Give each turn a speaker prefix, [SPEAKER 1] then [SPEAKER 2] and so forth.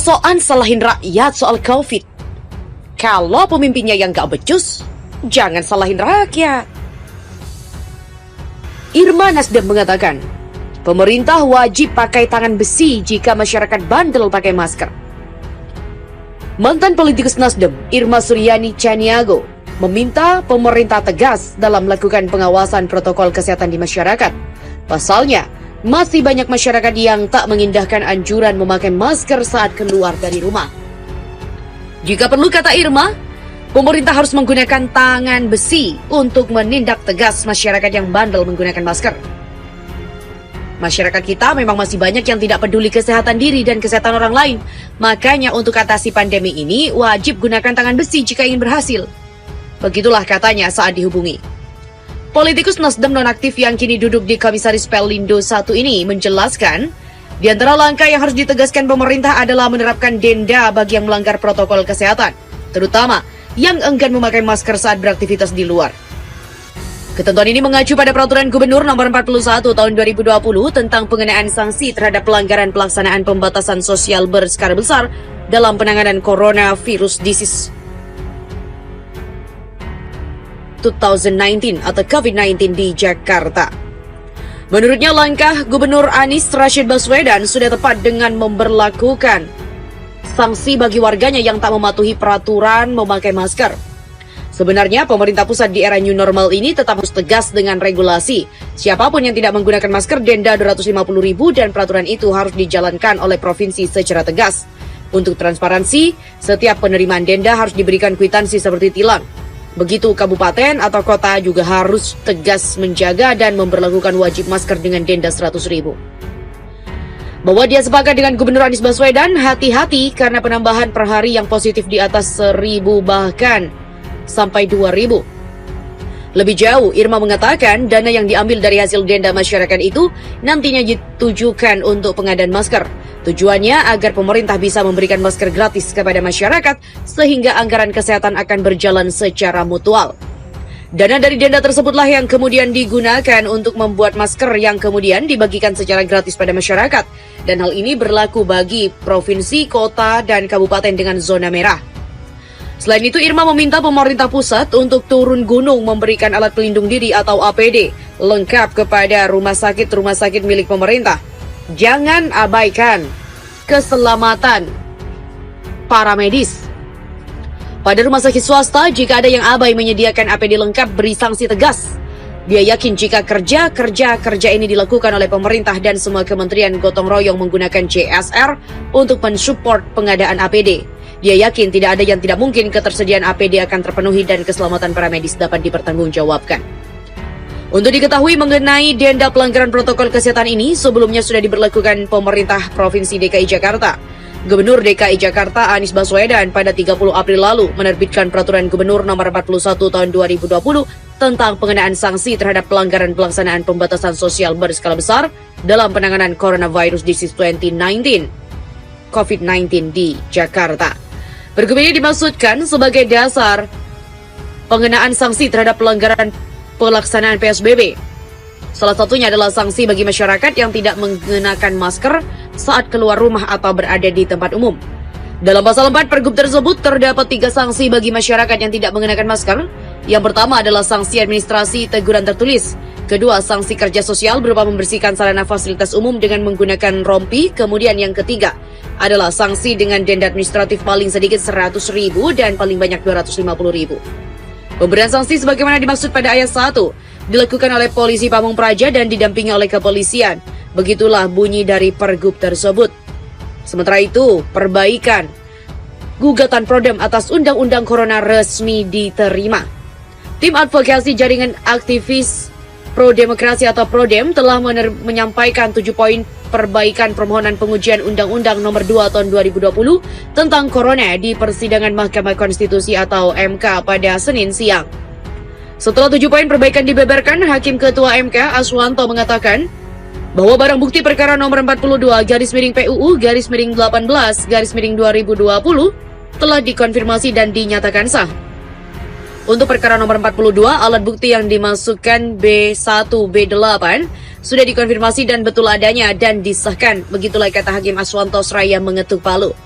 [SPEAKER 1] sok-sokan salahin rakyat soal COVID. Kalau pemimpinnya yang gak becus, jangan salahin rakyat. Irma Nasdem mengatakan, pemerintah wajib pakai tangan besi jika masyarakat bandel pakai masker. Mantan politikus Nasdem, Irma Suryani Chaniago, meminta pemerintah tegas dalam melakukan pengawasan protokol kesehatan di masyarakat. Pasalnya, masih banyak masyarakat yang tak mengindahkan anjuran memakai masker saat keluar dari rumah. Jika perlu, kata Irma, pemerintah harus menggunakan tangan besi untuk menindak tegas masyarakat yang bandel menggunakan masker. Masyarakat kita memang masih banyak yang tidak peduli kesehatan diri dan kesehatan orang lain. Makanya untuk atasi pandemi ini, wajib gunakan tangan besi jika ingin berhasil. Begitulah katanya saat dihubungi. Politikus Nasdem nonaktif yang kini duduk di Komisaris Pelindo 1 ini menjelaskan, di antara langkah yang harus ditegaskan pemerintah adalah menerapkan denda bagi yang melanggar protokol kesehatan, terutama yang enggan memakai masker saat beraktivitas di luar. Ketentuan ini mengacu pada Peraturan Gubernur Nomor 41 Tahun 2020 tentang pengenaan sanksi terhadap pelanggaran pelaksanaan pembatasan sosial berskala besar dalam penanganan coronavirus disease 2019 atau COVID-19 di Jakarta. Menurutnya, langkah Gubernur Anies Rashid Baswedan sudah tepat dengan memberlakukan sanksi bagi warganya yang tak mematuhi peraturan memakai masker. Sebenarnya, pemerintah pusat di era new normal ini tetap harus tegas dengan regulasi. Siapapun yang tidak menggunakan masker denda 250.000 dan peraturan itu harus dijalankan oleh provinsi secara tegas. Untuk transparansi, setiap penerimaan denda harus diberikan kwitansi seperti tilang. Begitu kabupaten atau kota juga harus tegas menjaga dan memberlakukan wajib masker dengan denda 100.000. Bahwa dia sepakat dengan Gubernur Anies Baswedan, hati-hati karena penambahan per hari yang positif di atas 1.000 bahkan sampai 2.000. Lebih jauh, Irma mengatakan dana yang diambil dari hasil denda masyarakat itu nantinya ditujukan untuk pengadaan masker. Tujuannya agar pemerintah bisa memberikan masker gratis kepada masyarakat sehingga anggaran kesehatan akan berjalan secara mutual. Dana dari denda tersebutlah yang kemudian digunakan untuk membuat masker yang kemudian dibagikan secara gratis pada masyarakat. Dan hal ini berlaku bagi provinsi, kota, dan kabupaten dengan zona merah. Selain itu, Irma meminta pemerintah pusat untuk turun gunung memberikan alat pelindung diri atau APD lengkap kepada rumah sakit milik pemerintah. Jangan abaikan keselamatan para medis. Pada rumah sakit swasta, jika ada yang abai menyediakan APD lengkap, beri sanksi tegas. Dia yakin jika kerja ini dilakukan oleh pemerintah dan semua kementerian gotong royong menggunakan CSR untuk mensupport pengadaan APD. Dia yakin tidak ada yang tidak mungkin ketersediaan APD akan terpenuhi dan keselamatan para medis dapat dipertanggungjawabkan. Untuk diketahui mengenai denda pelanggaran protokol kesehatan ini, sebelumnya sudah diberlakukan pemerintah Provinsi DKI Jakarta. Gubernur DKI Jakarta Anies Baswedan pada 30 April lalu menerbitkan Peraturan Gubernur Nomor 41 Tahun 2020 tentang pengenaan sanksi terhadap pelanggaran pelaksanaan pembatasan sosial berskala besar dalam penanganan coronavirus disease 2019 COVID-19 di Jakarta. Pergub ini dimaksudkan sebagai dasar pengenaan sanksi terhadap pelanggaran pelaksanaan PSBB. Salah satunya adalah sanksi bagi masyarakat yang tidak menggunakan masker saat keluar rumah atau berada di tempat umum. Dalam pasal 4 Pergub tersebut terdapat 3 sanksi bagi masyarakat yang tidak menggunakan masker. Yang pertama adalah sanksi administrasi teguran tertulis. Kedua, sanksi kerja sosial berupa membersihkan sarana fasilitas umum dengan menggunakan rompi. Kemudian yang ketiga adalah sanksi dengan denda administratif paling sedikit 100.000 dan paling banyak 250.000. Pemberian sanksi sebagaimana dimaksud pada ayat 1 dilakukan oleh polisi Pamung Praja dan didampingi oleh kepolisian. Begitulah bunyi dari pergub tersebut. Sementara itu, perbaikan gugatan Prodem atas Undang-Undang Corona resmi diterima. Tim advokasi jaringan aktivis pro-demokrasi atau Prodem telah menyampaikan 7 poin perbaikan permohonan pengujian Undang-Undang Nomor 2 Tahun 2020 tentang Corona di persidangan Mahkamah Konstitusi atau MK pada Senin siang. Setelah 7 poin perbaikan dibeberkan, Hakim Ketua MK Aswanto mengatakan bahwa barang bukti perkara nomor 42/PUU/18/2020 telah dikonfirmasi dan dinyatakan sah. Untuk perkara nomor 42, alat bukti yang dimasukkan B1, B8 sudah dikonfirmasi dan betul adanya dan disahkan. Begitulah kata Hakim Aswanto seraya mengetuk palu.